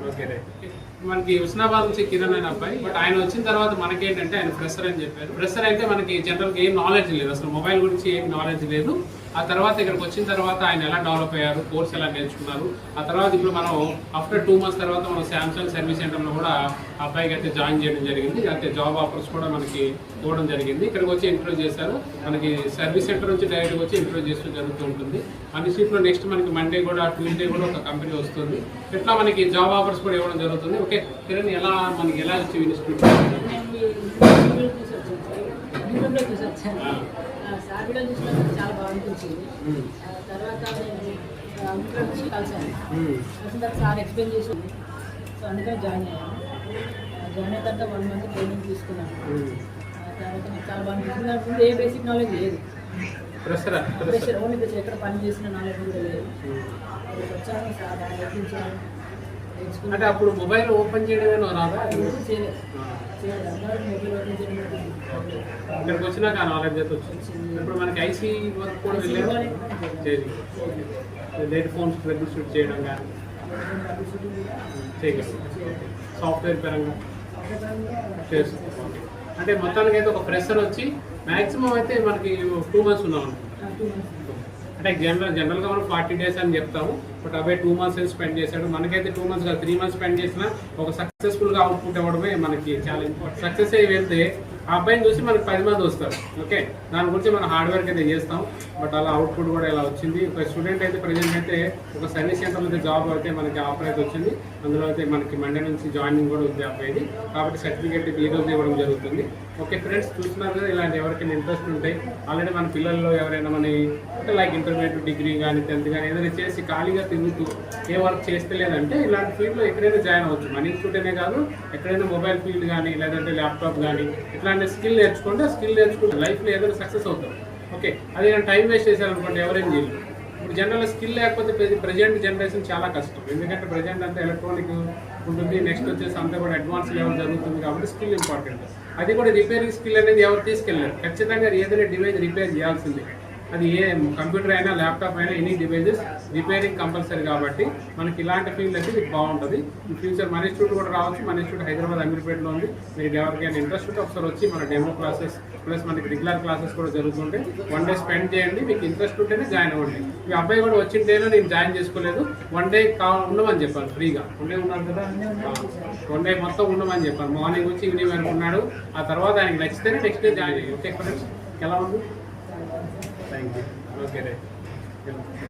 Okay right. మనకి హుస్నాబాద్ నుంచి కిరణ్ అనే అబ్బాయి, బట్ ఆయన వచ్చిన తర్వాత మనకేంటంటే ఆయన ఫ్రెషర్ అని చెప్పారు. ఫ్రెషర్ అయితే మనకి జనరల్గా ఏం నాలెడ్జ్ లేదు, అసలు మొబైల్ గురించి ఏం నాలెడ్జ్ లేదు. ఆ తర్వాత ఇక్కడికి వచ్చిన తర్వాత ఆయన ఎలా డెవలప్ అయ్యారు, కోర్స్ ఎలా నేర్చుకున్నారు. ఆ తర్వాత ఇప్పుడు మనం ఆఫ్టర్ 2 months తర్వాత మనం శాంసంగ్ సర్వీస్ సెంటర్లో కూడా అబ్బాయికి అయితే జాయిన్ చేయడం జరిగింది. అయితే జాబ్ ఆఫర్స్ కూడా మనకి ఇవ్వడం జరిగింది. ఇక్కడికి వచ్చి ఇంటర్వ్యూ చేశారు. మనకి సర్వీస్ సెంటర్ నుంచి డైరెక్ట్గా వచ్చి ఇంటర్వ్యూ చేస్తూ జరుగుతూ ఉంటుంది. అన్నిటిలో నెక్స్ట్ మనకి మండే కూడా ట్యూస్డే కూడా ఒక కంపెనీ వస్తుంది. ఇట్లా మనకి జాబ్ ఆఫర్స్ కూడా ఇవ్వడం జరుగుతుంది. ఓకే కిరణ్, మనకి ఎలా వచ్చి ఇన్స్టిట్యూట్ సార్లో చూసినప్పుడు చాలా బాగుంటుంది. తర్వాత నేను నుంచి కలిసాను. కలిసిన తర్వాత సార్ ఎక్స్ప్లెయిన్ చేసింది. సో అందుకని జాయిన్ అయ్యాను. జాయిన్ అయిన తర్వాత 1 month ట్రైనింగ్ తీసుకున్నాను. తర్వాత నాకు చాలా బాగుంటుంది. నాకు ఏ బేసిక్ నాలెడ్జ్ లేదు, ఓన్లీ ఎక్కడ పని చేసిన నాలెడ్జ్ కూడా లేదు. వచ్చాను సార్ నేర్పించాను. అంటే అప్పుడు మొబైల్ ఓపెన్ చేయడమే రాదా? చేయలేదు. మొబైల్ ఓపెన్ చేయడం ఇక్కడికి వచ్చినాక ఆ నాలెడ్జ్ అయితే వచ్చింది. ఇప్పుడు మనకి ఐసీ వర్క్ కూడా వెళ్ళారు, డేట్ ఫోన్స్ ట్రబుల్ షూట్ చేయడం కానీ చేయగలరు. సాఫ్ట్వేర్ పరంగా చేస్తాం. అంటే మొత్తానికి అయితే ఒక ఫ్రెషర్ వచ్చి మ్యాక్సిమం అయితే మనకి 2 months ఉన్నాం. అంటే జనరల్గా మనం 40 days అని చెప్తాము, బట్ అబ్బాయి 2 months స్పెండ్ చేశాడు. మనకైతే 2 months కాదు 3 months స్పెండ్ చేసినా ఒక సక్సెస్ఫుల్గా అవుట్పుట్ ఇవ్వడమే మనకి చాలా ఇంపార్టెంట్. సక్సెస్ అయ్యి వెళ్తే ఆ అబ్బాయిని చూసి మనకి 10 మంది వస్తారు. ఓకే, దాని గురించి మనం హార్డ్ వర్క్ అయితే చేస్తాం, బట్ అలా అవుట్పుట్ కూడా ఇలా వచ్చింది. ఒక స్టూడెంట్ అయితే ప్రజెంట్ అయితే ఒక సర్వీస్ సెంటర్లో అయితే జాబ్ అయితే మనకి ఆఫర్ అయితే వచ్చింది. అందులో అయితే మనకి మండే నుంచి జాయినింగ్ కూడా ఉంది అబ్బాయిది. కాబట్టి సర్టిఫికేట్ ఈ రోజు ఇవ్వడం జరుగుతుంది. ఓకే ఫ్రెండ్స్, చూస్తున్నారు కదా, ఇలాంటి ఎవరికైనా ఇంట్రెస్ట్ ఉంటాయి. ఆల్రెడీ మన పిల్లల్లో ఎవరైనా మన లైక్ ఇంటర్మీడియట్ డిగ్రీ కానీ 10th కానీ ఏదైనా చేసి ఖాళీగా తిరుగుతూ ఏ వర్క్ చేస్తే లేదంటే ఇలాంటి ఫీల్డ్లో ఎక్కడైనా జాయిన్ అవ్వచ్చు. మన ఇన్స్టిట్యూట్ అనే కాదు, ఎక్కడైనా మొబైల్ ఫీల్డ్ కానీ లేదంటే ల్యాప్టాప్ కానీ ఇట్లాంటి స్కిల్ నేర్చుకుంటే లైఫ్లో ఏదైనా సక్సెస్ అవుతాం. ఓకే, అది నేను టైం వేస్ట్ చేశారనుకోండి ఎవరేం చేయలేదు. ఇప్పుడు జనరల్ స్కిల్ లేకపోతే ప్రజెంట్ జనరేషన్ చాలా కష్టం. ఎందుకంటే ప్రజెంట్ అంతా ఎలక్ట్రానిక్ ఉంటుంది, నెక్స్ట్ వచ్చేసి అంతా కూడా అడ్వాన్స్ లెవెల్ జరుగుతుంది. కాబట్టి స్కిల్ ఇంపార్టెంట్. అది కూడా రిపేరింగ్ స్కిల్ అనేది ఎవరు తీసుకెళ్ళారు. ఖచ్చితంగా ఏదైనా డివైస్ రిపేర్ చేయాల్సిందే. అది ఏ కంప్యూటర్ అయినా ల్యాప్టాప్ అయినా ఎనీ డివైజెస్ రిపేరింగ్ కంపల్సరీ. కాబట్టి మనకి ఇలాంటి ఫీల్డ్ అయితే మీకు బాగుంటుంది. ఈ ఫ్యూచర్ మన ఇన్స్టిట్యూట్ కూడా రావచ్చు. మన ఇన్స్టిట్యూట్ హైదరాబాద్ అమీర్పేటలో ఉంది. మీరు ఎవరికైనా ఇంట్రెస్ట్ ఉంటే ఒకసారి వచ్చి మన డెమో క్లాసెస్ ప్లస్ మనకి రెగ్యులర్ క్లాసెస్ కూడా జరుగుతుంటాయి. 1 day స్పెండ్ చేయండి. మీకు ఇంట్రెస్ట్ ఉంటేనే జాయిన్ అవ్వండి. మీ అబ్బాయి కూడా వచ్చింటేనే నేను జాయిన్ చేసుకోలేదు, 1 day ఉండమని చెప్పాను ఫ్రీగా. 1 day ఉన్నారు కదా, 1 day మొత్తం ఉండమని చెప్పాను. మార్నింగ్ వచ్చి ఈవినింగ్ వరకు ఉన్నాడు. ఆ తర్వాత ఆయనకి నచ్చితేనే నెక్స్ట్ డే జాయిన్ అయ్యి. ఓకే ఫ్రెండ్స్, ఎలా ఉంది? Thank you. Okay, right.